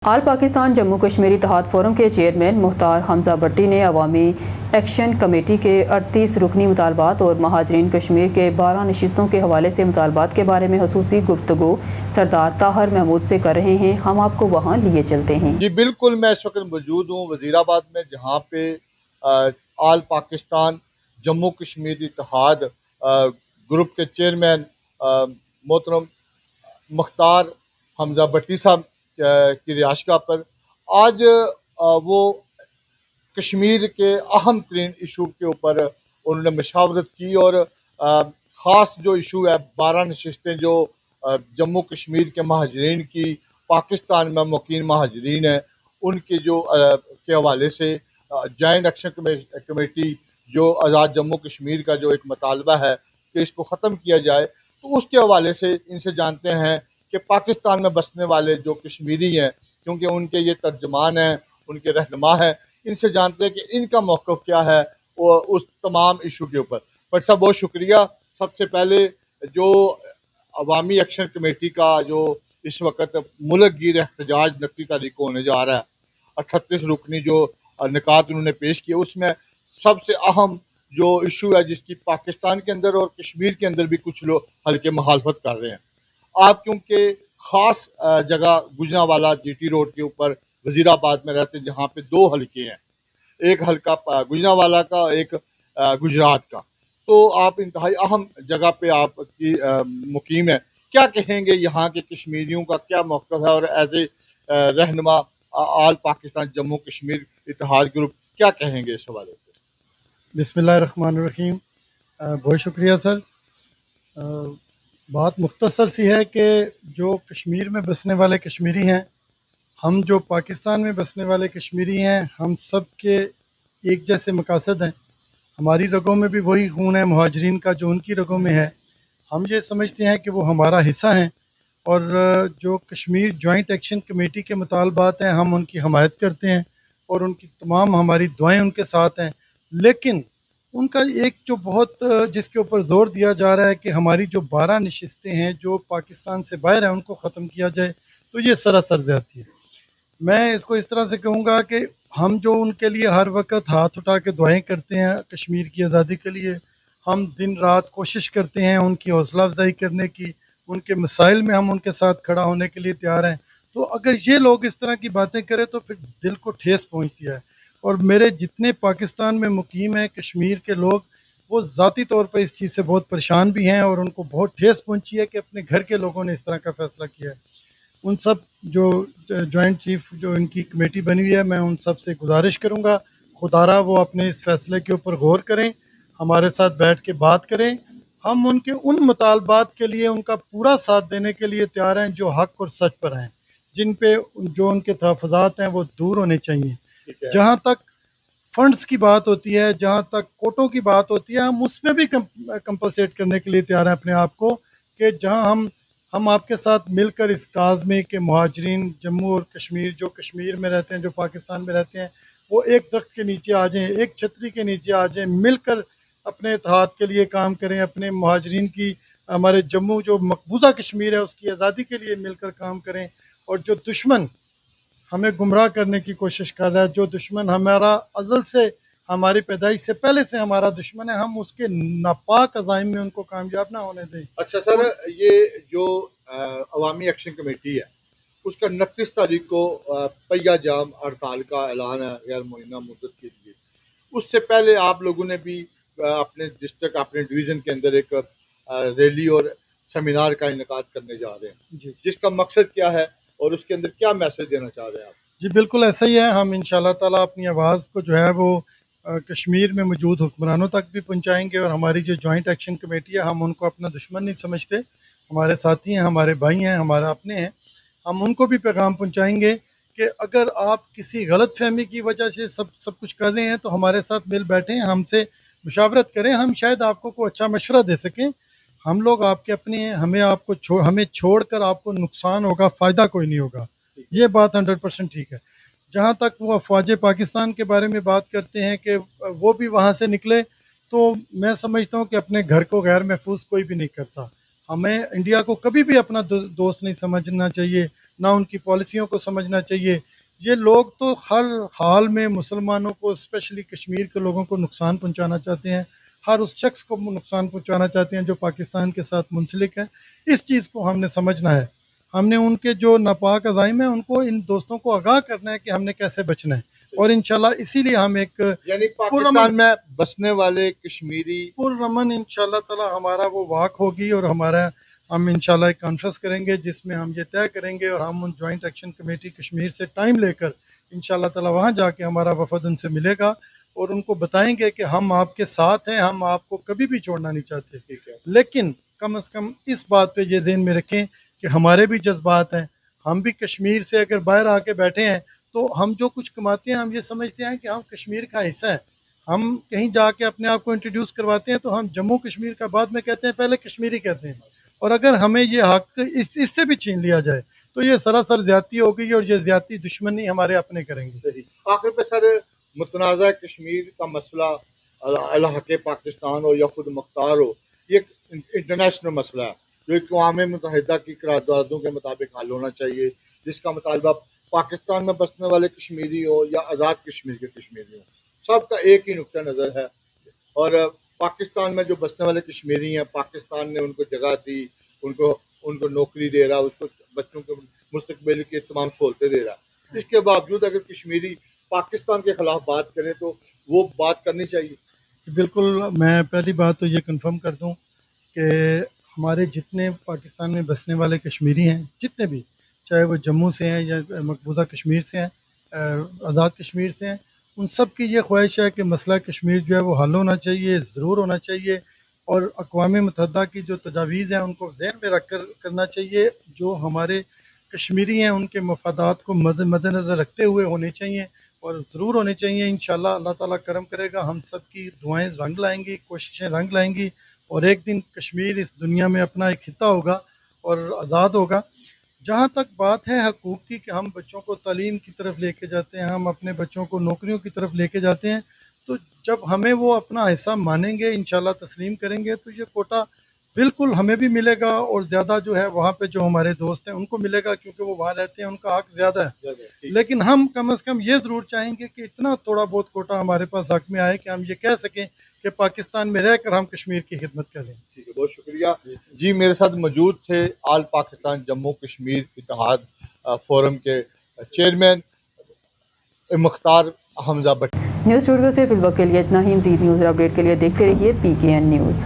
آل پاکستان جموں کشمیر اتحاد فورم کے چیئرمین مختار حمزہ بٹی نے عوامی ایکشن کمیٹی کے 38 رکنی مطالبات اور مہاجرین کشمیر کے 12 نشستوں کے حوالے سے مطالبات کے بارے میں خصوصی گفتگو سردار طاہر محمود سے کر رہے ہیں۔ ہم آپ کو وہاں لیے چلتے ہیں۔ جی بالکل، میں اس وقت موجود ہوں وزیر آباد میں، جہاں پہ آل پاکستان جموں کشمیر اتحاد گروپ کے چیئرمین محترم مختار حمزہ بٹی صاحب کی رہائش گاہ پر آج وہ کشمیر کے اہم ترین ایشو کے اوپر انہوں نے مشاورت کی، اور خاص جو ایشو ہے 12 نشستیں جو جموں کشمیر کے مہاجرین کی، پاکستان میں مقیم مہاجرین ہیں، ان کے کے حوالے سے جوائنٹ ایکشن کمیٹی جو آزاد جموں کشمیر کا جو ایک مطالبہ ہے کہ اس کو ختم کیا جائے، تو اس کے حوالے سے ان سے جانتے ہیں کہ پاکستان میں بسنے والے جو کشمیری ہیں، کیونکہ ان کے یہ ترجمان ہیں، ان کے رہنما ہیں، ان سے جانتے ہیں کہ ان کا موقف کیا ہے اس تمام ایشو کے اوپر۔ بٹ صاحب بہت شکریہ۔ سب سے پہلے جو عوامی ایکشن کمیٹی کا جو اس وقت ملک گیر احتجاج 29 تاریخ کو ہونے جا رہا ہے، 38 رکنی جو نکات انہوں نے پیش کیے، اس میں سب سے اہم جو ایشو ہے جس کی پاکستان کے اندر اور کشمیر کے اندر بھی کچھ لوگ ہلکے مخالفت کر رہے ہیں۔ آپ کیونکہ خاص جگہ گجرانوالہ جی ٹی روڈ کے اوپر وزیر آباد میں رہتے ہیں، جہاں پہ 2 حلقے ہیں، ایک حلقہ گجرانوالہ کا، ایک گجرات کا، تو آپ انتہائی اہم جگہ پہ آپ کی مقیم ہیں۔ کیا کہیں گے یہاں کے کشمیریوں کا کیا موقف ہے، اور ایز اے رہنما آل پاکستان جموں کشمیر اتحاد گروپ کیا کہیں گے اس حوالے سے؟ بسم اللہ الرحمن الرحیم۔ بہت شکریہ سر۔ بات مختصر سی ہے کہ جو کشمیر میں بسنے والے کشمیری ہیں، ہم جو پاکستان میں بسنے والے کشمیری ہیں، ہم سب کے ایک جیسے مقاصد ہیں۔ ہماری رگوں میں بھی وہی خون ہے مہاجرین کا جو ان کی رگوں میں ہے۔ ہم یہ سمجھتے ہیں کہ وہ ہمارا حصہ ہیں، اور جو کشمیر جوائنٹ ایکشن کمیٹی کے مطالبات ہیں، ہم ان کی حمایت کرتے ہیں، اور ان کی تمام ہماری دعائیں ان کے ساتھ ہیں۔ لیکن ان کا ایک جو بہت جس کے اوپر زور دیا جا رہا ہے کہ ہماری جو 12 نشستیں ہیں جو پاکستان سے باہر ہیں ان کو ختم کیا جائے، تو یہ سراسر زیادتی ہے۔ میں اس کو اس طرح سے کہوں گا کہ ہم جو ان کے لیے ہر وقت ہاتھ اٹھا کے دعائیں کرتے ہیں کشمیر کی آزادی کے لیے، ہم دن رات کوشش کرتے ہیں ان کی حوصلہ افزائی کرنے کی، ان کے مسائل میں ہم ان کے ساتھ کھڑا ہونے کے لیے تیار ہیں، تو اگر یہ لوگ اس طرح کی باتیں کریں تو پھر دل کو ٹھیس پہنچتی ہے۔ اور میرے جتنے پاکستان میں مقیم ہیں کشمیر کے لوگ، وہ ذاتی طور پہ اس چیز سے بہت پریشان بھی ہیں، اور ان کو بہت ٹھیس پہنچی ہے کہ اپنے گھر کے لوگوں نے اس طرح کا فیصلہ کیا ہے۔ ان سب جو جوائنٹ چیف جو ان کی کمیٹی بنی ہوئی ہے، میں ان سب سے گزارش کروں گا خدا را وہ اپنے اس فیصلے کے اوپر غور کریں، ہمارے ساتھ بیٹھ کے بات کریں۔ ہم ان کے ان مطالبات کے لیے ان کا پورا ساتھ دینے کے لیے تیار ہیں جو حق اور سچ پر ہیں، جن پہ جو ان کے تحفظات ہیں وہ دور ہونے چاہیے۔ جہاں تک فنڈز کی بات ہوتی ہے، جہاں تک کوٹوں کی بات ہوتی ہے، ہم اس میں بھی کمپنسیٹ کرنے کے لیے تیار ہیں اپنے آپ کو، کہ جہاں ہم آپ کے ساتھ مل کر اس کاز میں کہ مہاجرین جموں اور کشمیر جو کشمیر میں رہتے ہیں، جو پاکستان میں رہتے ہیں، وہ ایک درخت کے نیچے آ جائیں، ایک چھتری کے نیچے آ جائیں، مل کر اپنے اتحاد کے لیے کام کریں، اپنے مہاجرین کی، ہمارے جموں جو مقبوضہ کشمیر ہے اس کی آزادی کے لیے مل کر کام کریں۔ اور جو دشمن ہمیں گمراہ کرنے کی کوشش کر رہا ہے، جو دشمن ہمارا ازل سے، ہماری پیدائش سے پہلے سے ہمارا دشمن ہے، ہم اس کے ناپاک عزائم میں ان کو کامیاب نہ ہونے دیں۔ اچھا سر، یہ جو عوامی ایکشن کمیٹی ہے اس کا 29 تاریخ کو پہیہ جام ہڑتال کا اعلان ہے غیر معینہ مدت کے لیے۔ اس سے پہلے آپ لوگوں نے بھی اپنے ڈسٹرکٹ، اپنے ڈویژن کے اندر ایک ریلی اور سیمینار کا انعقاد کرنے جا رہے ہیں، جس کا مقصد کیا ہے اور اس کے اندر کیا میسج دینا چاہ رہے ہیں آپ؟ جی بالکل ایسا ہی ہے۔ ہم انشاءاللہ تعالیٰ اپنی آواز کو جو ہے وہ کشمیر میں موجود حکمرانوں تک بھی پہنچائیں گے، اور ہماری جو جوائنٹ ایکشن کمیٹی ہے، ہم ان کو اپنا دشمن نہیں سمجھتے، ہمارے ساتھی ہیں، ہمارے بھائی ہیں، ہمارے اپنے ہیں۔ ہم ان کو بھی پیغام پہنچائیں گے کہ اگر آپ کسی غلط فہمی کی وجہ سے سب کچھ کر رہے ہیں تو ہمارے ساتھ مل بیٹھیں، ہم سے مشاورت کریں، ہم شاید آپ کو کوئی اچھا مشورہ دے سکیں۔ ہم لوگ آپ کے اپنے ہیں، ہمیں چھوڑ کر آپ کو نقصان ہوگا، فائدہ کوئی نہیں ہوگا، یہ بات 100% ٹھیک ہے۔ جہاں تک وہ افواج پاکستان کے بارے میں بات کرتے ہیں کہ وہ بھی وہاں سے نکلے، تو میں سمجھتا ہوں کہ اپنے گھر کو غیر محفوظ کوئی بھی نہیں کرتا۔ ہمیں انڈیا کو کبھی بھی اپنا دوست نہیں سمجھنا چاہیے، نہ ان کی پالیسیوں کو سمجھنا چاہیے. یہ لوگ تو ہر حال میں مسلمانوں کو اسپیشلی کشمیر کے لوگوں کو نقصان پہنچانا چاہتے ہیں, ہر اس شخص کو نقصان پہنچانا چاہتے ہیں جو پاکستان کے ساتھ منسلک ہے. اس چیز کو ہم نے سمجھنا ہے. ہم نے ان کے جو ناپاک عزائم ہیں ان کو ان دوستوں کو آگاہ کرنا ہے کہ ہم نے کیسے بچنا ہے, اور انشاءاللہ اسی لیے ہم ایک یعنی پاکستان میں بسنے والے کشمیری پرامن انشاءاللہ تعالی ہمارا وہ واک ہوگی, اور ہم انشاءاللہ ایک کانفرنس کریں گے جس میں ہم یہ طے کریں گے, اور ہم in joint action committee Kashmir سے ٹائم لے کر انشاءاللہ تعالی وہاں جا کے ہمارا وفد ان سے ملے گا, اور ان کو بتائیں گے کہ ہم آپ کے ساتھ ہیں, ہم آپ کو کبھی بھی چھوڑنا نہیں چاہتے. لیکن کم از کم اس بات پہ یہ ذہن میں رکھیں کہ ہمارے بھی جذبات ہیں. ہم بھی کشمیر سے اگر باہر آ کے بیٹھے ہیں تو ہم جو کچھ کماتے ہیں ہم یہ سمجھتے ہیں کہ ہم کشمیر کا حصہ ہیں. ہم کہیں جا کے اپنے آپ کو انٹروڈیوس کرواتے ہیں تو ہم جموں کشمیر کا بعد میں کہتے ہیں, پہلے کشمیری کہتے ہیں. اور اگر ہمیں یہ حق اس سے بھی چھین لیا جائے تو یہ سراسر زیادتی ہوگی, اور یہ زیادتی دشمنی ہمارے اپنے کریں گے. آخر پہ سر, متنازع کشمیر کا مسئلہ الحق پاکستان ہو یا خود مختار ہو, یہ ایک انٹرنیشنل مسئلہ ہے جو اقوام متحدہ کی قراردادوں کے مطابق حل ہونا چاہیے, جس کا مطالبہ پاکستان میں بسنے والے کشمیری ہو یا آزاد کشمیر کے کشمیری ہوں, سب کا ایک ہی نقطہ نظر ہے. اور پاکستان میں جو بسنے والے کشمیری ہیں, پاکستان نے ان کو جگہ دی, ان کو نوکری دے رہا, اس کو بچوں کے مستقبل کی تمام سہولتیں دے رہا. اس کے باوجود اگر کشمیری پاکستان کے خلاف بات کریں تو وہ بات کرنی چاہیے. بالکل, میں پہلی بات تو یہ کنفرم کر دوں کہ ہمارے جتنے پاکستان میں بسنے والے کشمیری ہیں, جتنے بھی, چاہے وہ جموں سے ہیں یا مقبوضہ کشمیر سے ہیں, آزاد کشمیر سے ہیں, ان سب کی یہ خواہش ہے کہ مسئلہ کشمیر جو ہے وہ حل ہونا چاہیے, ضرور ہونا چاہیے. اور اقوام متحدہ کی جو تجاویز ہیں ان کو ذہن میں رکھ کر کرنا چاہیے. جو ہمارے کشمیری ہیں ان کے مفادات کو مد نظر رکھتے ہوئے ہونے چاہیے, اور ضرور ہونے چاہیے. انشاءاللہ اللہ تعالیٰ کرم کرے گا, ہم سب کی دعائیں رنگ لائیں گی, کوششیں رنگ لائیں گی, اور ایک دن کشمیر اس دنیا میں اپنا ایک خطہ ہوگا اور آزاد ہوگا. جہاں تک بات ہے حقوق کی کہ ہم بچوں کو تعلیم کی طرف لے کے جاتے ہیں, ہم اپنے بچوں کو نوکریوں کی طرف لے کے جاتے ہیں, تو جب ہمیں وہ اپنا حصہ مانیں گے, انشاءاللہ تسلیم کریں گے, تو یہ کوٹا بالکل ہمیں بھی ملے گا, اور زیادہ جو ہے وہاں پہ جو ہمارے دوست ہیں ان کو ملے گا, کیونکہ وہ وہاں رہتے ہیں, ان کا حق زیادہ ہے. لیکن ہم کم از کم یہ ضرور چاہیں گے کہ اتنا تھوڑا بہت کوٹا ہمارے پاس حق میں آئے کہ ہم یہ کہہ سکیں کہ پاکستان میں رہ کر ہم کشمیر کی خدمت کریں. ٹھیک ہے, بہت شکریہ جی. میرے ساتھ موجود تھے آل پاکستان جموں کشمیر اتحاد فورم کے چیئرمین مختار حمزہ بٹی. نیوز اسٹوڈیو سے فی الوقت کے لیے اتنا ہی. مزید نیوز اپڈیٹ کے لیے دیکھتے رہیے PKN نیوز.